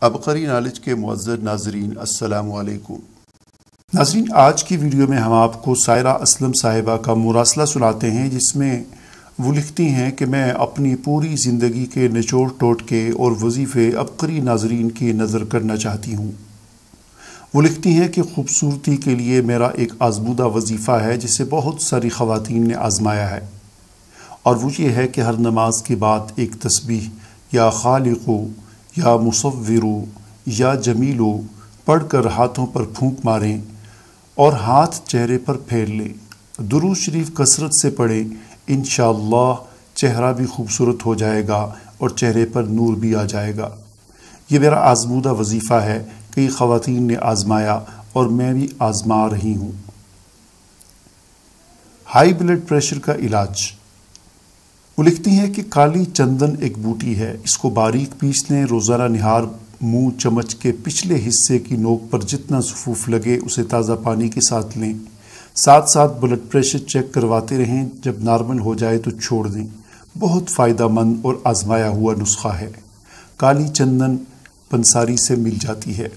عبقری knowledge کے معزز ناظرین السلام علیکم۔ ناظرین، آج کی ویڈیو میں ہم آپ کو سائرہ اسلم صاحبہ کا مراسلہ سناتے ہیں، جس میں وہ لکھتی ہیں کہ میں اپنی پوری زندگی کے نچوڑ ٹوٹکے اور وظیفے عبقری ناظرین کی نظر کرنا چاہتی ہوں۔ وہ لکھتی ہیں کہ خوبصورتی کے لیے میرا ایک آزمودہ وظیفہ ہے جسے بہت ساری خواتین نے آزمایا ہے، اور وہ یہ ہے کہ ہر نماز کے بعد ایک تسبیح یا خالقو یا مصورو یا جمیلو پڑھ کر ہاتھوں پر پھونک ماریں اور ہاتھ چہرے پر پھیر لیں، درود شریف کثرت سے پڑھیں، انشاءاللہ چہرہ بھی خوبصورت ہو جائے گا اور چہرے پر نور بھی آ جائے گا۔ یہ میرا آزمودہ وظیفہ ہے، کئی خواتین نے آزمایا اور میں بھی آزما رہی ہوں۔ ہائی بلڈ پریشر کا علاج۔ وہ لکھتی ہیں کہ کالی چندن ایک بوٹی ہے، اس کو باریک پیس لیں، روزانہ نہار منہ چمچ کے پچھلے حصے کی نوک پر جتنا سفوف لگے اسے تازہ پانی کے ساتھ لیں، ساتھ ساتھ بلڈ پریشر چیک کرواتے رہیں، جب نارمل ہو جائے تو چھوڑ دیں۔ بہت فائدہ مند اور آزمایا ہوا نسخہ ہے۔ کالی چندن پنساری سے مل جاتی ہے۔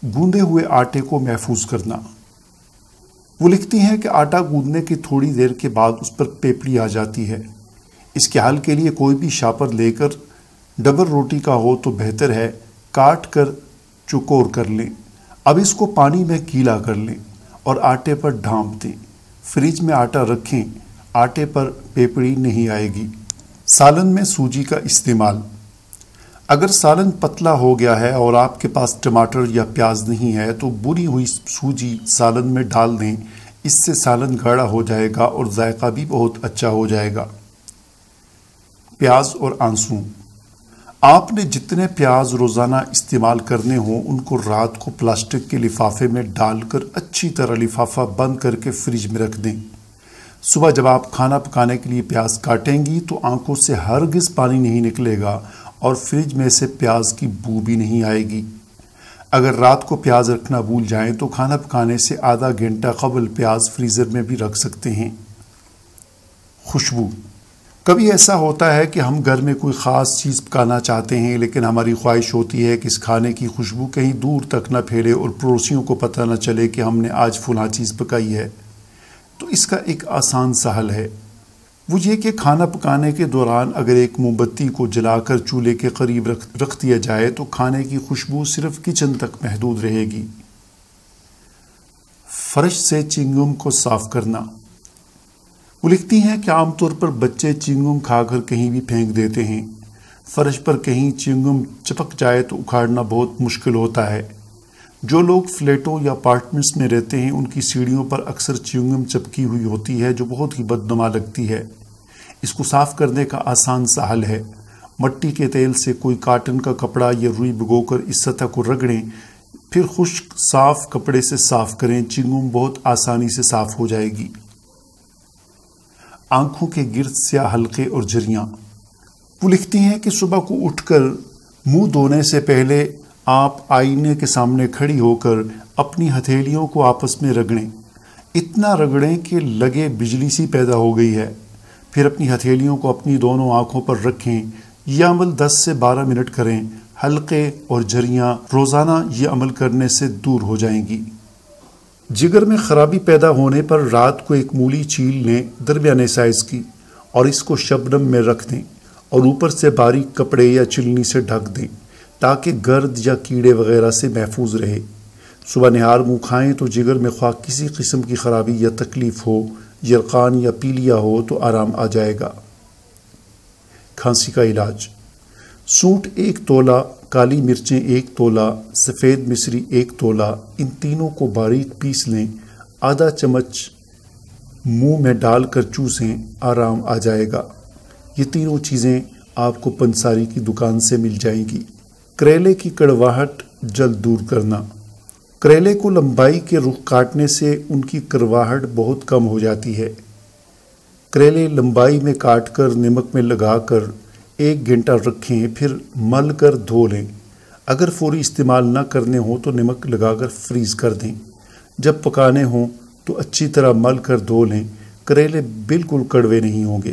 گوندے ہوئے آٹے کو محفوظ کرنا۔ وہ لکھتی ہیں کہ آٹا گوندنے کی تھوڑی دیر کے بعد اس پر پیپڑی آ جاتی ہے۔ اس کے حل کے لیے کوئی بھی شاپر لے کر ڈبل روٹی کا ہو تو بہتر ہے، کاٹ کر چکور کر لیں۔ اب اس کو پانی میں گیلا کر لیں اور آٹے پر ڈھانپ دیں۔ فریج میں آٹا رکھیں، آٹے پر پیپڑی نہیں آئے گی۔ سالن میں سوجی کا استعمال۔ اگر سالن پتلا ہو گیا ہے اور آپ کے پاس ٹماٹر یا پیاز نہیں ہے تو بھنی ہوئی سوجی سالن میں ڈال دیں، اس سے سالن گاڑھا ہو جائے گا اور ذائقہ بھی بہت اچھا ہو جائے گا۔ پیاز اور آنسو۔ آپ نے جتنے پیاز روزانہ استعمال کرنے ہوں ان کو رات کو پلاسٹک کے لفافے میں ڈال کر اچھی طرح لفافہ بند کر کے فریج میں رکھ دیں۔ صبح جب آپ کھانا پکانے کے لیے پیاز کاٹیں گی تو آنکھوں سے ہرگز پانی نہیں نکلے گا اور فریج میں سے پیاز کی بو بھی نہیں آئے گی۔ اگر رات کو پیاز رکھنا بھول جائیں تو کھانا پکانے سے آدھا گھنٹہ قبل پیاز فریزر میں بھی رکھ سکتے ہیں۔ خوشبو۔ کبھی ایسا ہوتا ہے کہ ہم گھر میں کوئی خاص چیز پکانا چاہتے ہیں، لیکن ہماری خواہش ہوتی ہے کہ اس کھانے کی خوشبو کہیں دور تک نہ پھیلے اور پڑوسیوں کو پتہ نہ چلے کہ ہم نے آج فلاں چیز پکائی ہے۔ تو اس کا ایک آسان سا حل ہے، وہ یہ کہ کھانا پکانے کے دوران اگر ایک موم بتی کو جلا کر چولہے کے قریب رکھ دیا جائے تو کھانے کی خوشبو صرف کچن تک محدود رہے گی۔ فرش سے چنگم کو صاف کرنا۔ وہ لکھتی ہیں کہ عام طور پر بچے چنگم کھا کر کہیں بھی پھینک دیتے ہیں۔ فرش پر کہیں چنگم چپک جائے تو اکھاڑنا بہت مشکل ہوتا ہے۔ جو لوگ فلیٹوں یا اپارٹمنٹس میں رہتے ہیں ان کی سیڑھیوں پر اکثر چنگم چپکی ہوئی ہوتی ہے جو بہت ہی بدنما لگتی ہے۔ اس کو صاف کرنے کا آسان سا حل ہے، مٹی کے تیل سے کوئی کاٹن کا کپڑا یا روئی بھگو کر اس سطح کو رگڑیں، پھر خشک صاف کپڑے سے صاف کریں، چنگم بہت آسانی سے صاف ہو جائے گی۔ آنکھوں کے گرد سیاہ حلقے اور جھریاں۔ وہ لکھتی ہیں کہ صبح کو اٹھ کر منہ دھونے سے پہلے آپ آئینے کے سامنے کھڑی ہو کر اپنی ہتھیلیوں کو آپس میں رگڑیں، اتنا رگڑیں کہ لگے بجلی سی پیدا ہو گئی ہے، پھر اپنی ہتھیلیوں کو اپنی دونوں آنکھوں پر رکھیں۔ یہ عمل 10 سے 12 منٹ کریں، حلقے اور جھریاں روزانہ یہ عمل کرنے سے دور ہو جائیں گی۔ جگر میں خرابی پیدا ہونے پر رات کو ایک مولی چھیل لیں درمیانے سائز کی اور اس کو شبنم میں رکھ دیں اور اوپر سے باریک کپڑے یا چلنی سے ڈھک دیں تاکہ گرد یا کیڑے وغیرہ سے محفوظ رہے۔ صبح نہار منہ کھائیں تو جگر میں خواہ کسی قسم کی خرابی یا تکلیف ہو، یرقان یا پیلیا ہو تو آرام آ جائے گا۔ کھانسی کا علاج۔ سونٹ 1 تولہ، کالی مرچیں 1 تولہ، سفید مصری 1 تولہ، ان تینوں کو باریک پیس لیں، آدھا چمچ منہ میں ڈال کر چوسیں، آرام آ جائے گا۔ یہ تینوں چیزیں آپ کو پنساری کی دکان سے مل جائیں گی۔ کریلے کی کڑواہٹ جلد دور کرنا۔ کریلے کو لمبائی کے رخ کاٹنے سے ان کی کڑواہٹ بہت کم ہو جاتی ہے۔ کریلے لمبائی میں کاٹ کر نمک میں لگا کر 1 گھنٹہ رکھیں، پھر مل کر دھو لیں۔ اگر فوری استعمال نہ کرنے ہوں تو نمک لگا کر فریز کر دیں۔ جب پکانے ہوں تو اچھی طرح مل کر دھو لیں، کریلے بالکل کڑوے نہیں ہوں گے۔